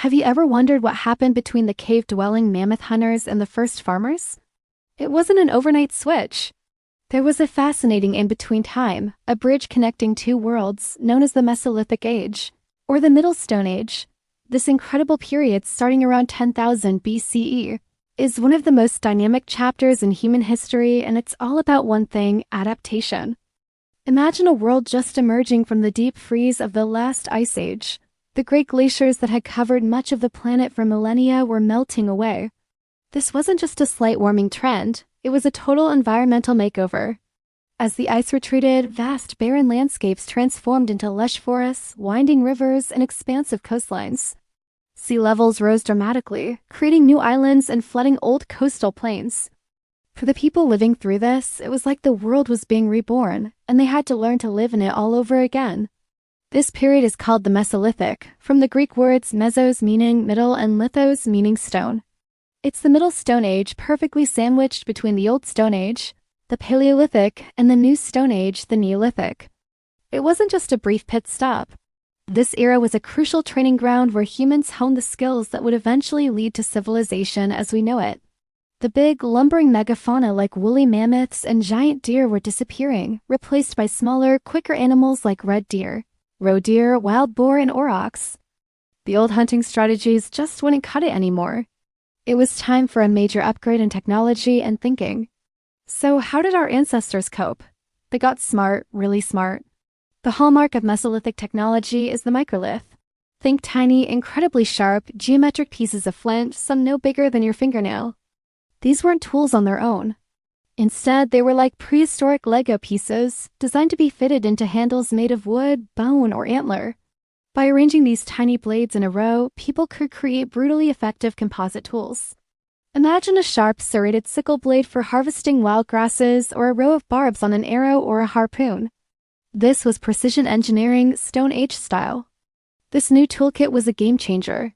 Have you ever wondered what happened between the cave-dwelling mammoth hunters and the first farmers? It wasn't an overnight switch. There was a fascinating in-between time, a bridge connecting two worlds known as the Mesolithic Age, or the Middle Stone Age. This incredible period starting around 10,000 BCE is one of the most dynamic chapters in human history, and it's all about one thing: adaptation. Imagine a world just emerging from the deep freeze of the last ice age. The great glaciers that had covered much of the planet for millennia were melting away. This wasn't just a slight warming trend, it was a total environmental makeover. As the ice retreated, vast barren landscapes transformed into lush forests, winding rivers, and expansive coastlines. Sea levels rose dramatically, creating new islands and flooding old coastal plains. For the people living through this, it was like the world was being reborn, and they had to learn to live in it all over again. This period is called the Mesolithic, from the Greek words mesos meaning middle and lithos meaning stone. It's the Middle Stone Age perfectly sandwiched between the Old Stone Age, the Paleolithic, and the New Stone Age, the Neolithic. It wasn't just a brief pit stop. This era was a crucial training ground where humans honed the skills that would eventually lead to civilization as we know it. The big, lumbering megafauna like woolly mammoths and giant deer were disappearing, replaced by smaller, quicker animals like red deer, roe deer, wild boar, and aurochs. The old hunting strategies just wouldn't cut it anymore. It was time for a major upgrade in technology and thinking. So how did our ancestors cope? They got smart, really smart. The hallmark of Mesolithic technology is the microlith. Think tiny, incredibly sharp, geometric pieces of flint, some no bigger than your fingernail. These weren't tools on their own. Instead, they were like prehistoric Lego pieces, designed to be fitted into handles made of wood, bone, or antler. By arranging these tiny blades in a row, people could create brutally effective composite tools. Imagine a sharp, serrated sickle blade for harvesting wild grasses, or a row of barbs on an arrow or a harpoon. This was precision engineering, Stone Age style. This new toolkit was a game changer.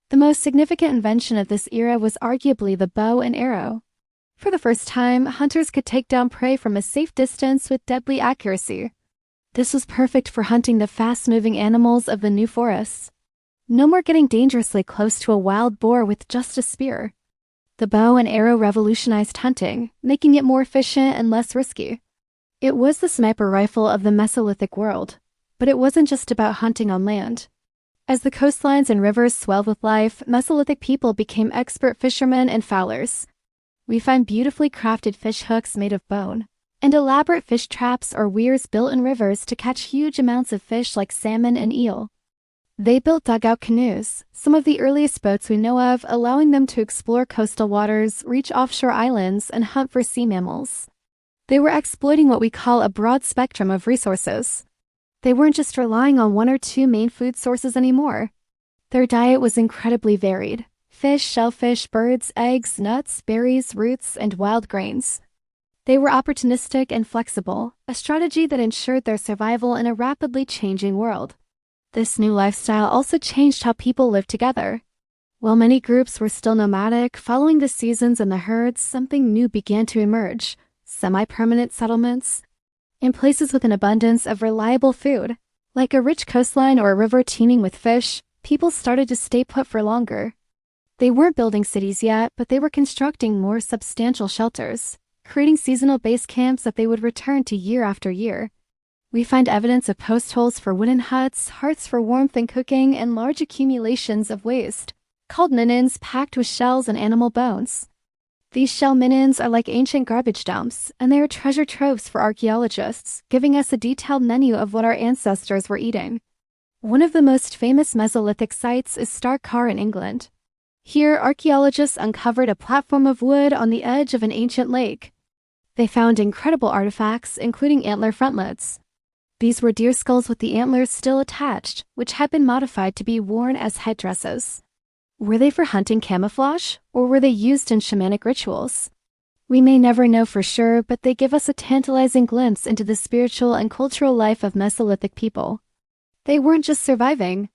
The most significant invention of this era was arguably the bow and arrow. For the first time, hunters could take down prey from a safe distance with deadly accuracy. This was perfect for hunting the fast-moving animals of the new forests. No more getting dangerously close to a wild boar with just a spear. The bow and arrow revolutionized hunting, making it more efficient and less risky. It was the sniper rifle of the Mesolithic world, but it wasn't just about hunting on land. As the coastlines and rivers swelled with life, Mesolithic people became expert fishermen and fowlers. We find beautifully crafted fish hooks made of bone, and elaborate fish traps or weirs built in rivers to catch huge amounts of fish like salmon and eel. They built dugout canoes, some of the earliest boats we know of, allowing them to explore coastal waters, reach offshore islands, and hunt for sea mammals. They were exploiting what we call a broad spectrum of resources. They weren't just relying on one or two main food sources anymore. Their diet was incredibly varied: fish, shellfish, birds, eggs, nuts, berries, roots, and wild grains. They were opportunistic and flexible, a strategy that ensured their survival in a rapidly changing world. This new lifestyle also changed how people lived together. While many groups were still nomadic, following the seasons and the herds, something new began to emerge: semi-permanent settlements. In places with an abundance of reliable food, like a rich coastline or a river teeming with fish, people started to stay put for longer. They weren't building cities yet, but they were constructing more substantial shelters, creating seasonal base camps that they would return to year after year. We find evidence of post holes for wooden huts, hearths for warmth and cooking, and large accumulations of waste, called minins, packed with shells and animal bones. These shell minins are like ancient garbage dumps, and they are treasure troves for archaeologists, giving us a detailed menu of what our ancestors were eating. One of the most famous Mesolithic sites is Starkar in England. Here, archaeologists uncovered a platform of wood on the edge of an ancient lake. They found incredible artifacts, including antler frontlets. These were deer skulls with the antlers still attached, which had been modified to be worn as headdresses. Were they for hunting camouflage, or were they used in shamanic rituals? We may never know for sure, but they give us a tantalizing glimpse into the spiritual and cultural life of Mesolithic people. They weren't just surviving.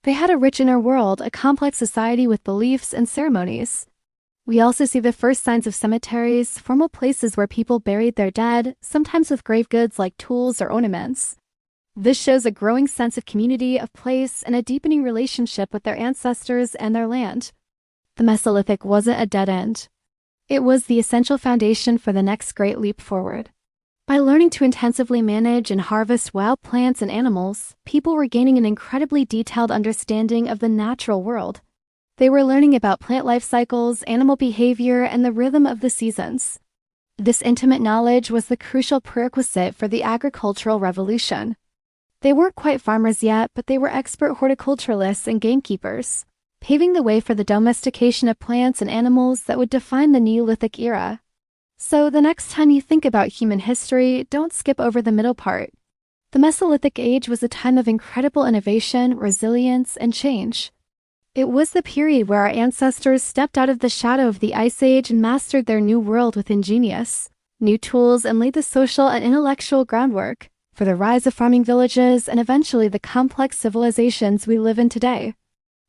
They had a rich inner world, a complex society with beliefs and ceremonies. We also see the first signs of cemeteries, formal places where people buried their dead, sometimes with grave goods like tools or ornaments. This shows a growing sense of community, of place, and a deepening relationship with their ancestors and their land. The Mesolithic wasn't a dead end. It was the essential foundation for the next great leap forward. By learning to intensively manage and harvest wild plants and animals, people were gaining an incredibly detailed understanding of the natural world. They were learning about plant life cycles, animal behavior, and the rhythm of the seasons. This intimate knowledge was the crucial prerequisite for the agricultural revolution. They weren't quite farmers yet, but they were expert horticulturalists and gamekeepers, paving the way for the domestication of plants and animals that would define the Neolithic era. So the next time you think about human history, don't skip over the middle part. The Mesolithic Age was a time of incredible innovation, resilience, and change. It was the period where our ancestors stepped out of the shadow of the Ice Age and mastered their new world with ingenious, new tools and laid the social and intellectual groundwork for the rise of farming villages and eventually the complex civilizations we live in today.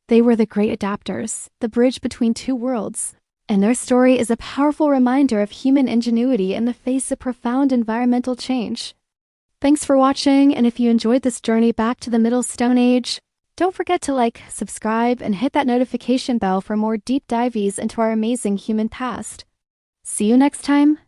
They were the great adapters, the bridge between two worlds, and their story is a powerful reminder of human ingenuity in the face of profound environmental change. Thanks for watching, and if you enjoyed this journey back to the Middle Stone Age, don't forget to like, subscribe, and hit that notification bell for more deep dives into our amazing human past. See you next time!